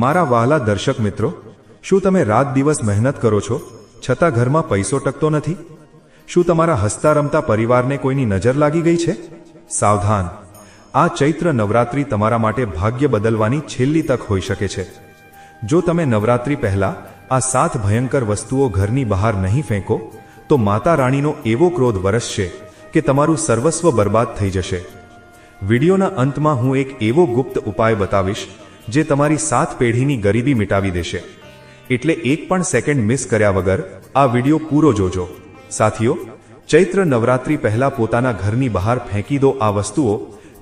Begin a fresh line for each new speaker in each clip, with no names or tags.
મારા વહાલા દર્શક મિત્રો, શું તમે રાત દિવસ મહેનત કરો છો છતાં ઘરમાં પૈસો ટકતો નથી? શું તમારા હસતા રમતા પરિવારને કોઈની નજર લાગી ગઈ છે? સાવધાન, આ ચૈત્ર નવરાત્રિ તમારા માટે ભાગ્ય બદલવાની છેલ્લી તક હોઈ શકે છે. જો તમે નવરાત્રિ પહેલા આ 7 ભયંકર વસ્તુઓ ઘરની બહાર નહીં ફેંકો તો માતા રાણીનો એવો ક્રોધ વરસશે કે તમારું સર્વસ્વ બરબાદ થઈ જશે. વિડીયોના અંતમાં હું એક એવો ગુપ્ત ઉપાય બતાવીશ જે તમારી 7 પેઢીની ગરીબી મિટાવી દેશે. એટલે એક પણ સેકન્ડ મિસ કર્યા વગર આ વિડીયો પૂરો જોજો. સાથીઓ, ચૈત્ર નવરાત્રિ પહેલા પોતાના ઘરની બહાર ફેંકી દો આ વસ્તુઓ,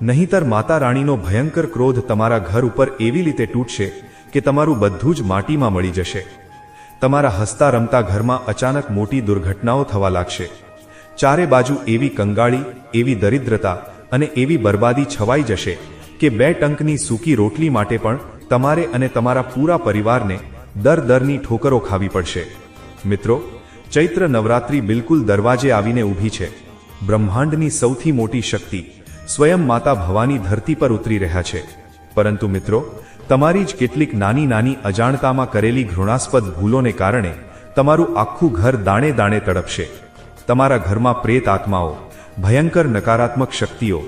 નહીંતર માતા રાણીનો ભયંકર ક્રોધ તમારા ઘર ઉપર એવી રીતે તૂટશે કે તમારું બધું જ માટીમાં મળી જશે. તમારા હસતા રમતા ઘરમાં અચાનક મોટી દુર્ઘટનાઓ થવા લાગશે. ચારે બાજુ એવી કંગાળી, એવી દરિદ્રતા અને એવી બરબાદી છવાઈ જશે કે 2 ટંકની સૂકી રોટલી માટે પણ તમારે અને તમારા પૂરા પરિવારને દરની ઠોકરો ખાવી પડશે. મિત્રો, ચૈત્ર નવરાત્રિ બિલકુલ દરવાજે આવીને ઊભી છે. બ્રહ્માંડની સૌથી મોટી શક્તિ સ્વયં માતા ભવાની ધરતી પર ઉતરી રહ્યા છે. પરંતુ મિત્રો, તમારી જ કેટલીક નાની નાની અજાણતામાં કરેલી ઘૃણાસ્પદ ભૂલોને કારણે તમારું આખું ઘર દાણે દાણે તડપશે. તમારા ઘરમાં પ્રેત આત્માઓ, ભયંકર નકારાત્મક શક્તિઓ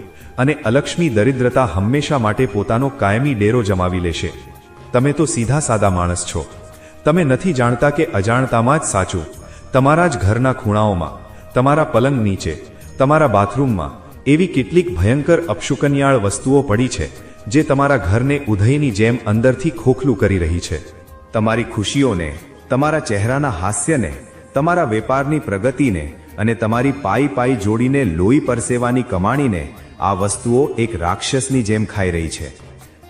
અને અલક્ષ્મી દરિદ્રતા હંમેશા માટે પોતાનો કાયમી ડેરો જમાવી લેશે. તમે તો સીધા સાદા માણસ છો. તમે નથી જાણતા કે અજાણતામાં જ સાચું તમારા જ ઘરના ખૂણાઓમાં, તમારા પલંગ નીચે, તમારા બાથરૂમમાં એવી કેટલીક ભયંકર અપશુકનિયાળ વસ્તુઓ પડી છે જે તમારા ઘરને ઉધઈની જેમ અંદરથી ખોખલું કરી રહી છે. તમારી ખુશીઓને, તમારા ચહેરાના હાસ્યને, તમારા વેપારની પ્રગતિને અને તમારી પાઈ જોડીને લોહી પરસેવાની કમાણીને આ વસ્તુઓ એક રાક્ષસની જેમ ખાઈ રહી છે.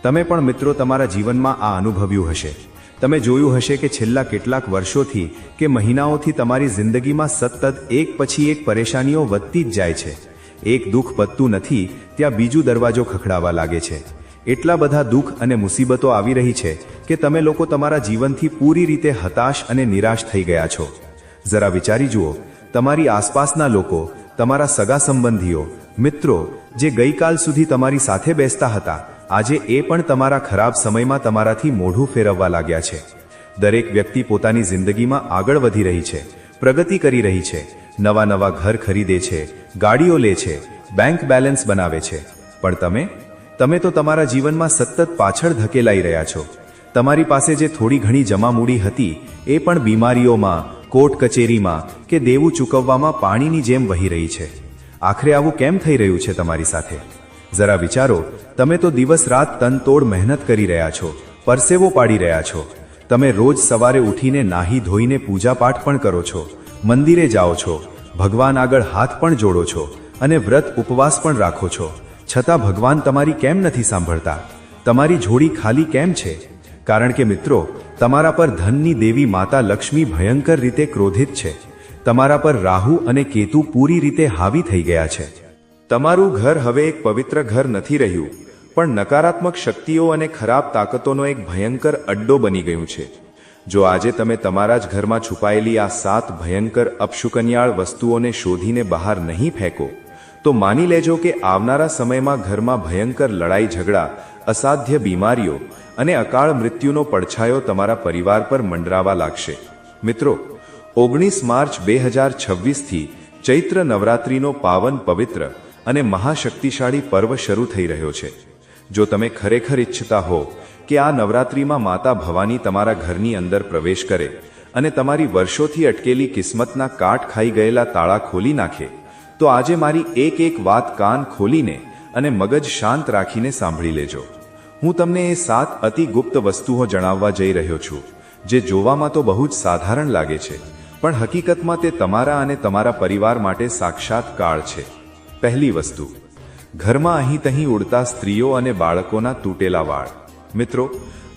તમે પણ મિત્રો તમારા જીવનમાં આ અનુભવ્યું હશે. તમે જોયું હશે કે છેલ્લા કેટલાક વર્ષોથી કે મહિનાઓથી તમારી જિંદગીમાં સતત એક પછી એક પરેશાનીઓ વધતી જ જાય છે. એક દુઃખ પતતું નથી ત્યાં બીજું દરવાજો ખખડાવા લાગે છે. એટલા બધા દુઃખ અને મુસીબતો આવી રહી છે કે તમે લોકો તમારા જીવનથી પૂરી રીતે હતાશ અને નિરાશ થઈ ગયા છો. જરા વિચારી જુઓ, તમારી આસપાસના લોકો, તમારા સગા સંબંધીઓ, મિત્રો જે ગઈકાલ સુધી તમારી સાથે બેસતા હતા, આજે એ પણ તમારા ખરાબ સમયમાં તમારાથી મોઢું ફેરવવા લાગ્યા છે. દરેક વ્યક્તિ પોતાની જિંદગીમાં આગળ વધી રહી છે, પ્રગતિ કરી રહી છે, નવા ઘર ખરીદે છે, ગાડીઓ લે છે, બેંક બેલેન્સ બનાવે છે. પણ તમે તો તમારા જીવનમાં સતત પાછળ ધકેલાઈ રહ્યા છો. તમારી પાસે જે થોડી ઘણી જમા મૂડી હતી એ પણ બીમારીઓમાં, કોર્ટ કચેરીમાં કે દેવું ચૂકવવામાં પાણીની જેમ વહી રહી છે. આખરે આવું કેમ થઈ રહ્યું છે તમારી સાથે? જરા વિચારો. તમે તો દિવસ રાત તનતોડ મહેનત કરી રહ્યા છો, પરસેવો પાડી રહ્યા છો. તમે રોજ સવારે ઉઠીને નાહી ધોઈને પૂજા પાઠ પણ કરો છો, મંદિરે જાઓ છો, ભગવાન આગળ હાથ પણ જોડો છો અને વ્રત ઉપવાસ પણ રાખો છો. છતાં ભગવાન તમારી કેમ નથી સાંભળતા? તમારી ઝોળી ખાલી કેમ છે? કારણ કે મિત્રો, તમારા પર ધનની દેવી માતા લક્ષ્મી ભયંકર રીતે ક્રોધિત છે. તમારા પર રાહુ અને કેતુ પૂરી રીતે હાવી થઈ ગયા છે. તમારું ઘર હવે એક પવિત્ર ઘર નથી રહ્યું, પણ નકારાત્મક શક્તિઓ અને ખરાબ તાકાતોનો એક ભયંકર અડ્ડો બની ગયું છે. જો આજે તમે તમારા જ ઘરમાં છુપાયેલી આ 7 ભયંકર અપશુકનિયાળ વસ્તુઓને શોધીને બહાર નહીં ફેંકો તો માની લેજો કે આવનારા સમયમાં ઘરમાં ભયંકર લડાઈ ઝઘડા, અસાધ્ય બીમારીઓ અને અકાળ મૃત્યુનો પડછાયો તમારા પરિવાર પર મંડરાવા લાગશે. મિત્રો, 19 માર્ચ 2026થી ચૈત્ર નવરાત્રિનો પાવન, પવિત્ર અને મહાશક્તિશાળી પર્વ શરૂ થઈ રહ્યો છે. જો તમે ખરેખર ઈચ્છતા હો કે આ નવરાત્રિમાં માતા ભવાની તમારા ઘરની અંદર પ્રવેશ કરે અને તમારી વર્ષોથી અટકેલી કિસ્મતના કાટ ખાઈ ગયેલા તાળા ખોલી નાખે, તો આજે મારી એક વાત કાન ખોલીને અને મગજ શાંત રાખીને સાંભળી લેજો. હું તમને એ 7 અતિ ગુપ્ત વસ્તુઓ જણાવવા જઈ રહ્યો છું જે જોવામાં તો બહુ જ સાધારણ લાગે છે, પણ હકીકતમાં તે તમારા અને તમારા પરિવાર માટે સાક્ષાત કાળ છે. પહેલી વસ્તુ, ઘરમાં અહીં તહીં ઉડતા સ્ત્રીઓ અને બાળકોના તૂટેલા વાળ. મિત્રો,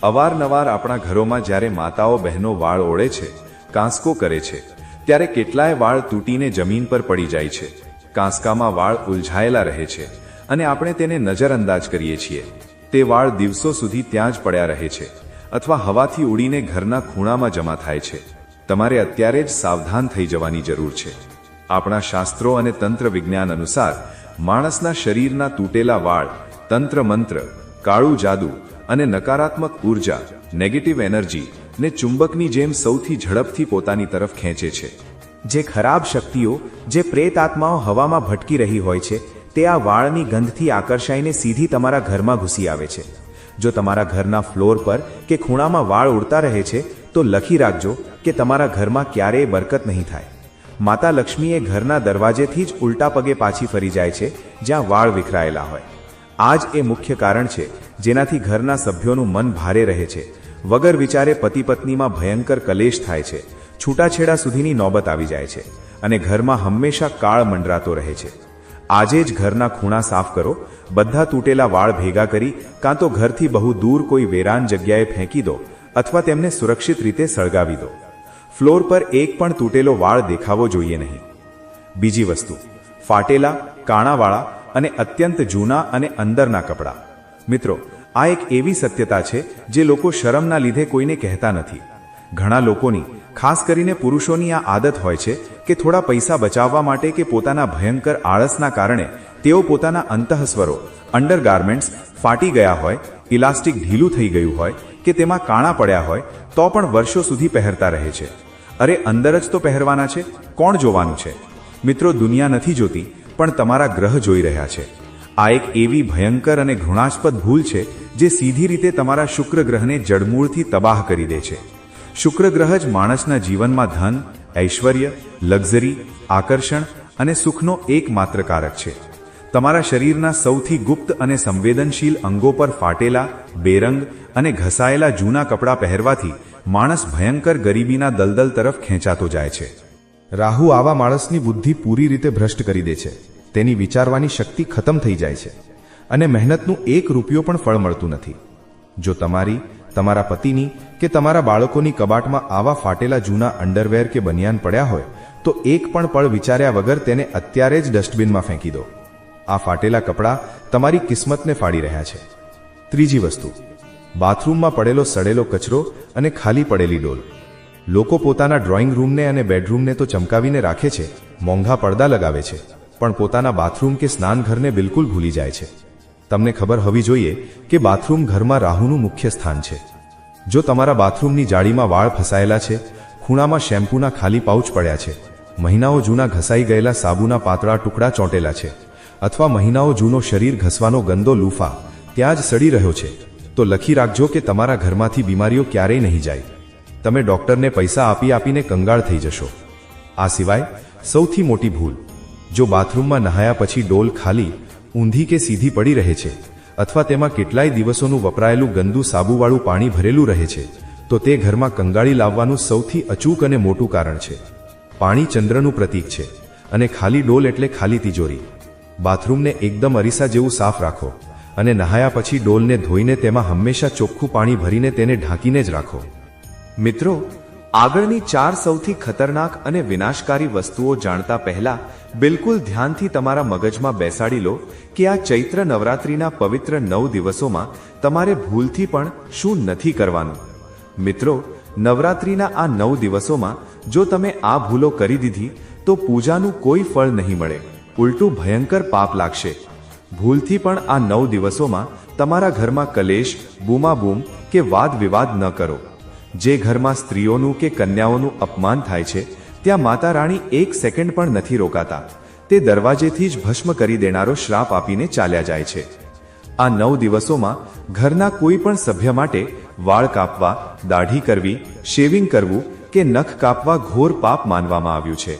અવારનવાર આપણા ઘરોમાં જ્યારે માતાઓ બહેનો વાળ ઓળે છે, કાંસકો કરે છે, ત્યારે કેટલાય વાળ તૂટીને જમીન પર પડી જાય છે. કાંસકામાં વાળ ઉલઝાયેલા રહે છે અને આપણે તેને નજરઅંદાજ કરીએ છીએ. તે વાળ દિવસો સુધી ત્યાં જ પડ્યા રહે છે અથવા હવાથી ઉડીને ઘરના ખૂણામાં જમા થાય છે. તમારે અત્યારે જ સાવધાન થઈ જવાની જરૂર છે. આપણા શાસ્ત્રો અને તંત્ર વિજ્ઞાન અનુસાર માણસના શરીરના તૂટેલા વાળ તંત્ર મંત્ર, કાળું જાદુ અને નકારાત્મક ઉર્જા નેગેટિવ એનર્જી ને ચુંબકની જેમ સૌથી ઝડપથી પોતાની તરફ ખેંચે છે.
જે ખરાબ શક્તિઓ, જે પ્રેત આત્માઓ હવામાં ભટકી રહી હોય છે, તે આ વાળની ગંધથી આકર્ષાઈને સીધી તમારા ઘરમાં ઘૂસી આવે છે. જો તમારા ઘરના ફ્લોર પર કે ખૂણામાં વાળ ઉડતા રહે છે તો લખી રાખજો કે તમારા ઘરમાં ક્યારેય બરકત નહીં થાય. માતા લક્ષ્મી એ ઘરના દરવાજેથી જ ઉલટા પગે પાછી ફરી જાય છે જ્યાં વાળ વિખરાયેલા હોય. આ જ એ મુખ્ય કારણ છે જેનાથી ઘરના સભ્યોનું મન ભારે રહે છે. વગર વિચારે પતિ પત્નીમાં ભયંકર કલેશ થાય છે, છૂટાછેડા સુધીની નોબત આવી જાય છે અને ઘરમાં હંમેશા કાળ મંડરાતો રહે છે. આજે જ ઘરના ખૂણા સાફ કરો, બધા તૂટેલા વાળ ભેગા કરી કાં તો ઘરથી બહુ દૂર કોઈ વેરાન જગ્યાએ ફેંકી દો અથવા તેમને સુરક્ષિત રીતે સળગાવી દો. ફ્લોર પર એક પણ તૂટેલો વાળ દેખાવો જોઈએ નહીં. બીજી વસ્તુ, ફાટેલા, કાણાવાળા અને અત્યંત જૂના અને અંદરના કપડાં. મિત્રો, આ એક એવી સત્યતા છે જે લોકો શરમના લીધે કોઈને કહેતા નથી. ઘણા લોકોની, ખાસ કરીને પુરુષોની આ આદત હોય છે કે થોડા પૈસા બચાવવા માટે કે પોતાના ભયંકર આળસના કારણે તેઓ પોતાના અંતઃસ્વરો, અંડરગાર્મેન્ટ્સ ફાટી ગયા હોય, ઇલાસ્ટિક ઢીલું થઈ ગયું હોય કે તેમાં કાણા પડ્યા હોય તો પણ વર્ષો સુધી પહેરતા રહે છે. અરે અંદર જ તો પહેરવાના છે, કોણ જોવાનું છે? મિત્રો, દુનિયા નથી જોતી પણ તમારા ગ્રહ જોઈ રહ્યા છે. આ એક એવી ભયંકર અને ઘૃણાસ્પદ ભૂલ છે જે સીધી રીતે તમારા શુક્ર ગ્રહને જડમૂળથી તબાહ કરી દે છે. શુક્ર ગ્રહ જ માણસના જીવનમાં ધન, ઐશ્વર્ય, લક્ઝરી, આકર્ષણ અને સુખનો એકમાત્ર કારક છે. તમારા શરીરના સૌથી ગુપ્ત અને સંવેદનશીલ અંગો પર ફાટેલા, બેરંગ અને ઘસાયેલા જૂના કપડાં પહેરવાથી માણસ ભયંકર ગરીબીના દલદલ તરફ ખેંચાતો જાય છે.
રાહુ આવા માણસની બુદ્ધિ પૂરી રીતે ભ્રષ્ટ કરી દે છે. તેની વિચારવાની શક્તિ ખતમ થઈ જાય છે અને મહેનતનું એક રૂપિયો પણ ફળ મળતું નથી. જો તમારી, તમારા પતિની કે તમારા બાળકોની કબાટમાં આવા ફાટેલા જૂના અંડરવેર કે બનિયાન પડ્યા હોય તો એક પણ પળ વિચાર્યા વગર તેને અત્યારે જ ડસ્ટબિનમાં ફેંકી દો. આ ફાટેલા કપડાં તમારી કિસ્મતને ફાડી રહ્યા છે. ત્રીજી વસ્તુ, બાથરૂમમાં પડેલો સડેલો કચરો અને ખાલી પડેલી ડોલ. લોકો પોતાના ડ્રોઈંગ રૂમને અને બેડરૂમને તો ચમકાવીને રાખે છે, મોંઘા પડદા લગાવે છે, પણ પોતાના બાથરૂમ કે સ્નાનઘરને બિલકુલ ભૂલી જાય છે. તમને ખબર હોવી જોઈએ કે બાથરૂમ ઘરમાં રાહુનું મુખ્ય સ્થાન છે. જો તમારા બાથરૂમની જાળીમાં વાળ ફસાયેલા છે, ખૂણામાં શેમ્પૂના ખાલી પાઉચ પડ્યા છે, મહિનાઓ જૂના ઘસાઈ ગયેલા સાબુના પાતળા ટુકડા ચોંટેલા છે અથવા મહિનાઓ જૂનો શરીર ઘસવાનો ગંદો લૂફા ત્યાં જ સડી રહ્યો છે, તો લખી રાખજો કે તમારા ઘરમાંથી બીમારીઓ ક્યારેય નહીં જાય. તમે ડોક્ટરને પૈસા આપી આપીને કંગાળ થઈ જશો. આ સિવાય સૌથી મોટી ભૂલ, જો બાથરૂમમાં નહાયા પછી ડોલ ખાલી, ઊંધી કે સીધી પડી રહે છે અથવા તેમાં કેટલાય દિવસોનું વપરાયેલું ગંદુ સાબુવાળું પાણી ભરેલું રહે છે તો તે ઘરમાં કંગાળી લાવવાનું સૌથી અચૂક અને મોટું કારણ છે. પાણી ચંદ્રનું પ્રતીક છે અને ખાલી ડોલ એટલે ખાલી તિજોરી. બાથરૂમને એકદમ અરીસા જેવું સાફ રાખો અને નહાયા પછી ડોલને ધોઈને તેમાં હંમેશા ચોખ્ખું પાણી ભરીને તેને ઢાંકીને જ રાખો.
મિત્રો, આગળની 4 સૌથી ખતરનાક અને વિનાશકારી વસ્તુઓ જાણતા પહેલા બિલકુલ ધ્યાનથી તમારા મગજમાં બેસાડી લો કે આ ચૈત્ર નવરાત્રિના પવિત્ર 9 દિવસોમાં તમારે ભૂલથી પણ શું નથી કરવાનું. મિત્રો, નવરાત્રિના આ 9 દિવસોમાં જો તમે આ ભૂલો કરી દીધી તો પૂજાનું કોઈ ફળ નહીં મળે, ઉલટું ભયંકર પાપ લાગશે. ભૂલથી પણ આ 9 દિવસોમાં તમારા ઘરમાં કલેશ, બૂમાબૂમ કે વાદ વિવાદ ન કરો. જે ઘરમાં સ્ત્રીઓનું કે કન્યાઓનું અપમાન થાય છે ત્યાં માતા રાણી એક સેકન્ડ પણ નથી રોકાતા. તે દરવાજેથી જ ભસ્મ કરી દેનારો શ્રાપ આપીને ચાલ્યા જાય છે. આ 9 દિવસોમાં ઘરના કોઈ પણ સભ્ય માટે વાળ કાપવા, દાઢી કરવી, શેવિંગ કરવું કે નખ કાપવા ઘોર પાપ માનવામાં આવ્યું છે.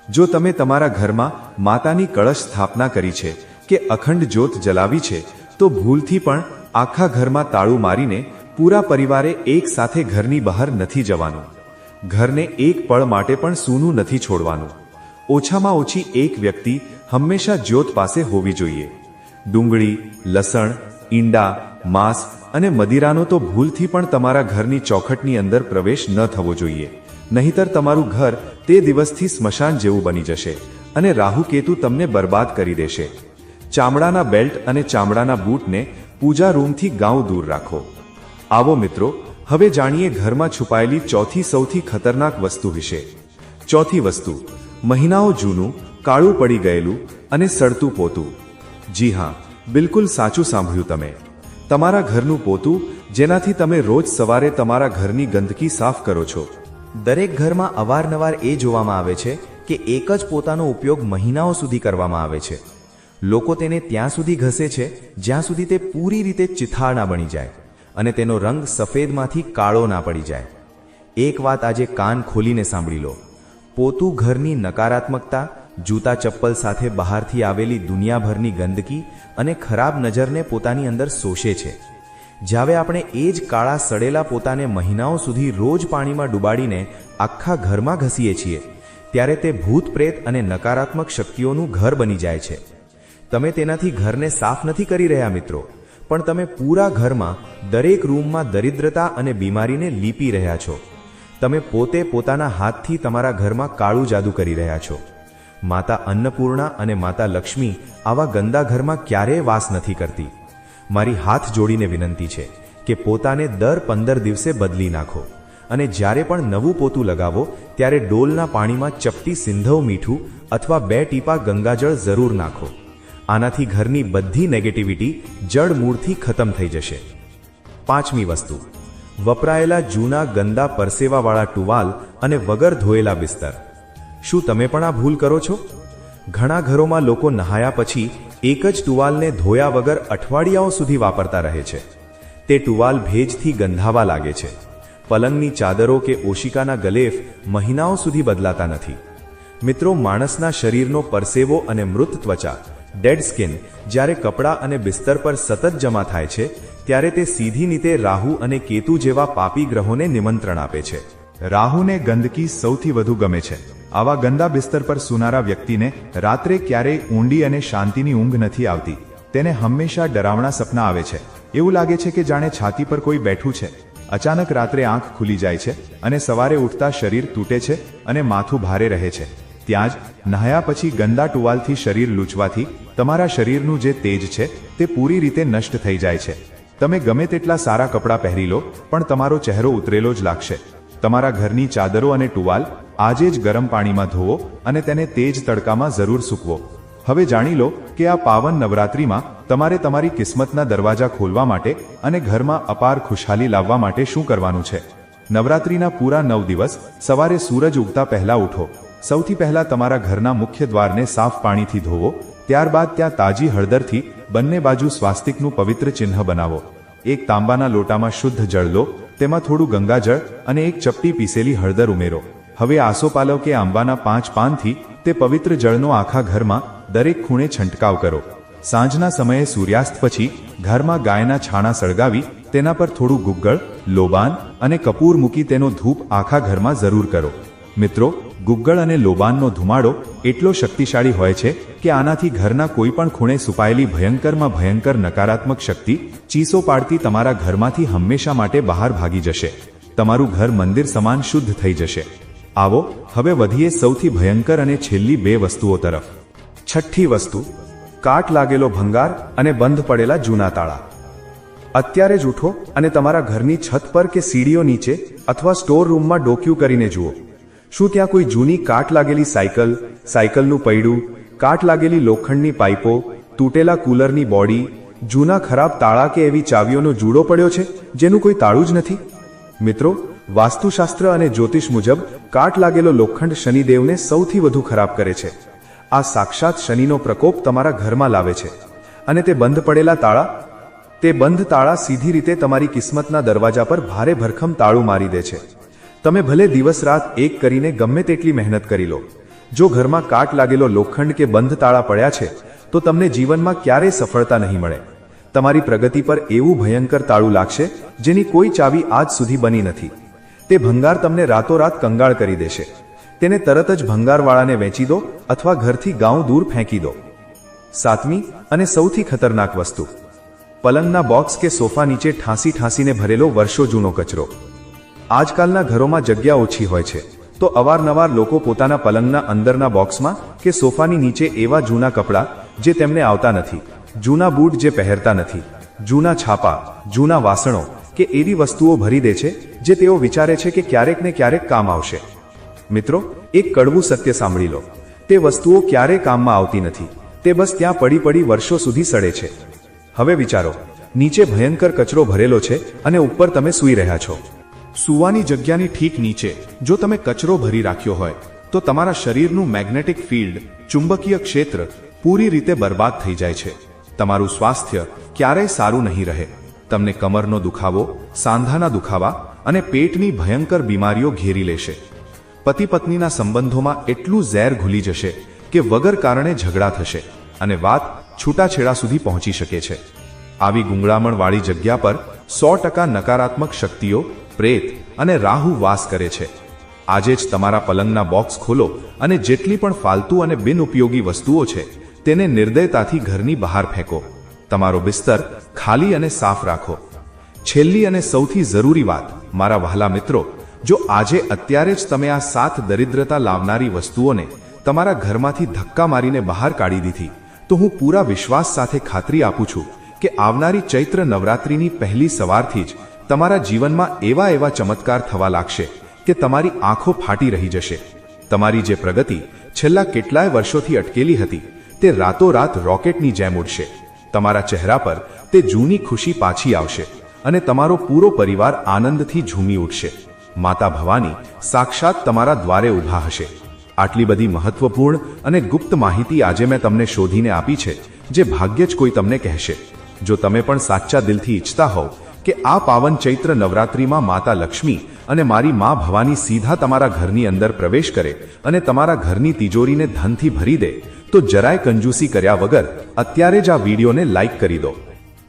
જો તમે તમારા ઘરમાં માતાની કળશ સ્થાપના કરી છે કે અખંડ જ્યોત જલાવી છે તો ભૂલથી પણ આખા ઘરમાં તાળું મારીને પૂરા પરિવારે એક સાથે ઘરની બહાર નથી જવાનું. ઘરને એક પળ માટે પણ સૂનું નથી છોડવાનું. ઓછામાં ઓછી એક વ્યક્તિ હંમેશા જ્યોત પાસે હોવી જોઈએ. ડુંગળી, લસણ, ઈંડા, માંસ અને મદિરાનો તો ભૂલથી પણ તમારા ઘરની ચોખટની અંદર પ્રવેશ ન થવો જોઈએ. નહીતર તમારું ઘર તે દિવસથી સ્મશાન જેવું બની જશે અને રાહુ કેતુ તમને બરબાદ કરી દેશે. ચામડાના બેલ્ટ અને ચામડાના બૂટને પૂજા રૂમથી ગાઉ દૂર રાખો. આવો મિત્રો, હવે જાણીએ ઘરમાં છુપાયેલી ચોથી સૌથી ખતરનાક વસ્તુ વિશે. ચોથી વસ્તુ, મહિનાઓ જૂનું, કાળું પડી ગયેલું અને સડતું પોતું. જી હા, બિલકુલ સાચું સાંભળ્યું તમે. તમારા ઘરનું પોતું
જેનાથી તમે રોજ સવારે તમારા ઘરની ગંદકી સાફ કરો છો.
દરેક ઘરમાં અવારનવાર એ જોવામાં આવે છે કે એક જ પોતાનો ઉપયોગ મહિનાઓ સુધી કરવામાં આવે છે. લોકો તેને ત્યાં સુધી ઘસે છે જ્યાં સુધી તે પૂરી રીતે ચિથાળ ના બની જાય અને તેનો રંગ સફેદમાંથી કાળો ના પડી જાય. એક વાત આજે કાન ખોલીને સાંભળી લો. પોતું ઘરની નકારાત્મકતા, જૂતા ચપ્પલ સાથે બહારથી આવેલી દુનિયાભરની ગંદકી અને ખરાબ નજરને પોતાની અંદર શોષે છે. જ્યારે આપણે એ જ કાળા સડેલા પોતાને મહિનાઓ સુધી રોજ પાણીમાં ડૂબાડીને આખા ઘરમાં ઘસીએ છીએ, ત્યારે તે ભૂત પ્રેત અને નકારાત્મક શક્તિઓનું ઘર બની જાય છે. તમે તેનાથી ઘરને સાફ નથી કરી રહ્યા મિત્રો, પણ તમે પૂરા ઘરમાં દરેક રૂમમાં દરિદ્રતા અને બીમારીને લીપી રહ્યા છો. તમે પોતે પોતાના હાથથી તમારા ઘરમાં કાળું જાદુ કરી રહ્યા છો. માતા અન્નપૂર્ણા અને માતા લક્ષ્મી આવા ગંદા ઘરમાં ક્યારેય વાસ નથી કરતી. મારી હાથ જોડીને વિનંતી છે કે પોતાને દર 15 દિવસે બદલી નાખો અને જ્યારે પણ નવું પોતું લગાવો ત્યારે ડોલના પાણીમાં ચપટી સિંધવ મીઠું અથવા 2 ટીપા ગંગાજળ જરૂર નાખો. આનાથી ઘરની બધી નેગેટિવિટી જડ મૂળથી ખતમ થઈ જશે. 5મી વસ્તુ, વપરાયેલા જૂના ગંદા પરસેવાવાળા ટુવાલ અને વગર ધોયેલા બિસ્તર. શું તમે પણ આ ભૂલ કરો છો? ઘણા ઘરોમાં લોકો નહાયા પછી એક જ ટુવાલને ધોયા વગર અઠવાડિયાઓ સુધી વાપરતા રહે છે. તે ટુવાલ ભેજથી ગંધાવા લાગે છે. પલંગની ચાદરો કે ઓશિકાના ગલેફ મહિનાઓ સુધી બદલાતા નથી. મિત્રો, માણસના શરીરનો પરસેવો અને મૃત ત્વચા, ડેડ સ્કિન, જ્યારે કપડાં અને બિસ્તર પર સતત જમા થાય છે ત્યારે તે સીધી રીતે રાહુ અને કેતુ જેવા પાપી ગ્રહોને નિમંત્રણ આપે છે.
રાહુને ગંદકી સૌથી વધુ ગમે છે. આવા ગંદા બિસ્તર પર સૂનારા વ્યક્તિને રાત્રે ક્યારેય ઊંડી અને શાંતિની ઊંઘ નથી આવતી. તેને હંમેશા ડરાવણા સપના આવે છે. એવું લાગે છે કે જાણે છાતી પર કોઈ બેઠું છે. અચાનક રાત્રે આંખ ખુલી જાય છે અને સવારે ઉઠતા શરીર તૂટે છે અને માથું ભારે રહે છે. ત્યાં જ નહાયા પછી ગંદા ટુવાલથી શરીર લૂછવાથી તમારા શરીરનું જે તેજ છે તે પૂરી રીતે નષ્ટ થઈ જાય છે. તમે ગમે તેટલા સારા કપડાં પહેરી લો પણ તમારો ચહેરો ઉતરેલો જ લાગશે. તમારા ઘરની ચાદરો અને ટુવાલ આજે જ ગરમ પાણીમાં ધોવો અને તેને તેજ તડકામાં જરૂર સૂકવો. હવે જાણી લો કે આ પાવન નવરાત્રિમાં તમારે તમારી કિસ્મતના દરવાજા ખોલવા માટે અને ઘરમાં અપાર ખુશહાલી લાવવા માટે શું કરવાનું છે. નવરાત્રિના પૂરા 9 દિવસ સવારે સૂરજ ઉગતા પહેલા ઉઠો. સૌથી પહેલા તમારા ઘરના મુખ્ય દ્વારને સાફ પાણીથી ધોવો. ત્યારબાદ ત્યાં તાજી હળદરથી બંને બાજુ સ્વાસ્તિકનું પવિત્ર ચિહ્ન બનાવો. એક તાંબાના લોટામાં શુદ્ધ જળ લો. તેમાં થોડું ગંગાજળ અને એક ચપટી પીસેલી હળદર ઉમેરો. હવે આસોપાલવ કે આંબાના 5 પાનથી તે પવિત્ર જળનો આખા ઘરમાં દરેક ખૂણે છંટકાવ કરો. સાંજના સમયે સૂર્યાસ્ત પછી ઘરમાં ગાયના છાણા સળગાવી તેના પર થોડું ગુગ્ગળ, લોબાન અને કપૂર મૂકી તેનો ધૂપ આખા ઘરમાં જરૂર કરો. મિત્રો, ગુગ્ગળ અને લોબાનનો ધુમાડો એટલો શક્તિશાળી હોય છે કે આનાથી ઘરના કોઈ પણ ખૂણે છુપાયેલી ભયંકરમાં ભયંકર નકારાત્મક શક્તિ ચીસો પાડતી તમારા ઘરમાંથી હંમેશા માટે બહાર ભાગી જશે. તમારું ઘર મંદિર સમાન શુદ્ધ થઈ જશે. આવો હવે વધીએ સૌથી ભયંકર અને છેલ્લી 2 વસ્તુઓ તરફ. 6ઠ્ઠી વસ્તુ, કાટ લાગેલો ભંગાર અને બંધ પડેલા જૂના તાળા. અત્યારે જ ઉઠો અને તમારા ઘરની છત પર કે સીડીઓ નીચે અથવા સ્ટોર રૂમમાં ડોક્યું કરીને જુઓ. શું ત્યાં કોઈ જૂની કાટ લાગેલી સાયકલ, સાયકલનું પૈડું, કાટ લાગેલી લોખંડની પાઇપો, તૂટેલા કૂલરની બોડી, જૂના ખરાબ તાળા કે એવી ચાવીઓનો જૂડો પડ્યો છે જેનું કોઈ તાળું જ નથી? મિત્રો, વાસ્તુશાસ્ત્ર અને જ્યોતિષ મુજબ કાટ લાગેલો લોખંડ શનિદેવને સૌથી વધુ ખરાબ કરે છે. આ સાક્ષાત શનિનો પ્રકોપ તમારા ઘરમાં લાવે છે. અને તે બંધ પડેલા તાળા? તે બંધ તાળા સીધી રીતે તમારી કિસ્મતના દરવાજા પર ભારે ભરખમ તાળું મારી દે છે. તમે ભલે દિવસ રાત એક કરીને ગમે તેટલી મહેનત કરી લો, જો ઘરમાં કાટ લાગેલો લોખંડ કે બંધ તાળા પડ્યા છે તો તમને જીવનમાં ક્યારેય સફળતા નહીં મળે. તમારી પ્રગતિ પર એવું ભયંકર તાળું લાગશે જેની કોઈ ચાવી આજ સુધી બની નથી. તે ભંગાર તમને રાતોરાત કંગાળ કરી દેશે. તેને તરત જ ભંગારવાળાને વેચી દો અથવા ઘરથી ગાઉં દૂર ફેંકી દો. 7મી અને સૌથી ખતરનાક વસ્તુ, પલંગના બોક્સ કે સોફા નીચે ઠાંસીને ભરેલો વર્ષો જૂનો કચરો. આજકાલના ઘરોમાં જગ્યા ઓછી હોય છે તો અવારનવાર લોકો પોતાના પલંગના અંદરના બોક્સમાં કે સોફાની નીચે એવા જૂના કપડાં જે તેમને આવતા નથી, જૂના બૂટ જે પહેરતા નથી, જૂના છાપા, જૂના વાસણો કે એવી વસ્તુઓ ભરી દે છે જે તેઓ વિચારે છે કે ક્યારેક ને ક્યારેક કામ આવશે. મિત્રો, એક કડવું સત્ય સાંભળી લો. તે વસ્તુઓ ક્યારેય કામમાં આવતી નથી. તે બસ ત્યાં પડી વર્ષો સુધી સડે છે. હવે વિચારો,
નીચે ભયંકર કચરો ભરેલો છે અને ઉપર તમે સૂઈ રહ્યા છો.
સૂવાની જગ્યાની ઠીક નીચે જો તમે કચરો ભરી રાખ્યો હોય તો તમારા શરીરનું મેગ્નેટિક ફિલ્ડ, ચુંબકીય ક્ષેત્ર પૂરી રીતે બરબાદ થઈ જાય છે. તમારું સ્વાસ્થ્ય ક્યારેય સારું નહીં રહે. તમને કમરનો દુખાવો, સાંધાના દુખાવા અને પેટની ભયંકર બીમારીઓ ઘેરી લેશે. પતિ પત્નીના સંબંધોમાં એટલું ઝેર ઘૂલી જશે કે વગર કારણે ઝઘડા થશે અને વાત છૂટાછેડા સુધી પહોંચી શકે છે. આવી ગુંગળામણવાળી જગ્યા પર 100% નકારાત્મક શક્તિઓ, પ્રેત અને રાહુ વાસ કરે છે. આજે જ તમારા પલંગના બોક્સ ખોલો અને જેટલી પણ ફાલતુ અને બિનઉપયોગી વસ્તુઓ છે તેને નિર્દયતાથી ઘરની બહાર ફેંકો. તમારો બિસ્તર ખાલી અને સાફ રાખો. છેલ્લી અને સૌથી જરૂરી વાત, મારા વહાલા મિત્રો, જો આજે અત્યારે જ તમે આ 7 દરિદ્રતા લાવનારી વસ્તુઓને તમારા ઘરમાંથી ધક્કા મારીને બહાર કાઢી દીધી તો હું પૂરા વિશ્વાસ સાથે ખાતરી આપું છું કે આવનારી ચૈત્ર નવરાત્રિની પહેલી સવારથી જ તમારા જીવનમાં એવા ચમત્કાર થવા લાગશે કે તમારી આંખો ફાટી રહી જશે. તમારી જે પ્રગતિ છેલ્લા કેટલાય વર્ષોથી અટકેલી હતી તે રાતોરાત રોકેટની જેમ ઉડશે. તમારા ચહેરા પર તે જૂની ખુશી પાછી આવશે અને તમારો પૂરો પરિવાર આનંદથી ઝૂમી ઉઠશે. માતા ભવાની સાક્ષાત તમારા દ્વારે ઊભા હશે. આટલી બધી મહત્વપૂર્ણ અને ગુપ્ત માહિતી આજે મેં તમને શોધીને આપી છે જે ભાગ્યે જ કોઈ તમને કહેશે. જો તમે પણ સાચા દિલથી ઈચ્છતા હોવ કે આ પાવન ચૈત્ર નવરાત્રિમાં માતા લક્ષ્મી અને મારી મા ભવાની સીધા તમારા ઘરની અંદર પ્રવેશ કરે અને તમારા ઘરની તિજોરીને ધનથી ભરી દે તો જરાય કંજૂસી કર્યા વગર અત્યારે જ આ વિડીયોને લાઈક કરી દો.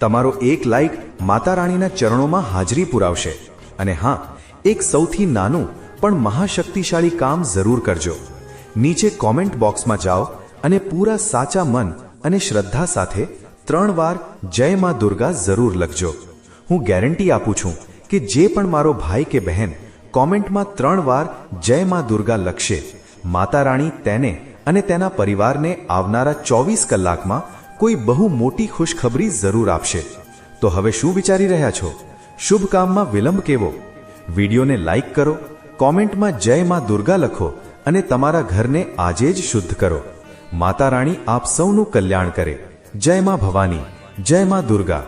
તમારો એક લાઈક માતા રાણીના ચરણોમાં હાજરી પુરાવશે. અને હા, એક સૌથી નાનું પણ મહાશક્તિશાળી કામ જરૂર કરજો. નીચે કોમેન્ટ બોક્સમાં જાઓ અને પૂરા સાચા મન અને શ્રદ્ધા સાથે 3 વાર જય માં દુર્ગા જરૂર લખજો. હું ગેરંટી આપું છું કે જે પણ મારો ભાઈ કે બહેન કોમેન્ટમાં 3 વાર જય માં દુર્ગા લખશે, માતા રાણી તેને અને તેના પરિવારને આવનારા 24 કલાકમાં કોઈ બહુ મોટી ખુશખબરી જરૂર આપશે. તો હવે શું વિચારી રહ્યા છો? શુભ કામમાં વિલંબ કેવો? વિડીયોને લાઈક કરો, કોમેન્ટમાં જય માં દુર્ગા લખો અને તમારા ઘરને આજે જ શુદ્ધ કરો. માતા રાણી આપ સૌનું કલ્યાણ કરે. જય માં ભવાની, જય માં દુર્ગા.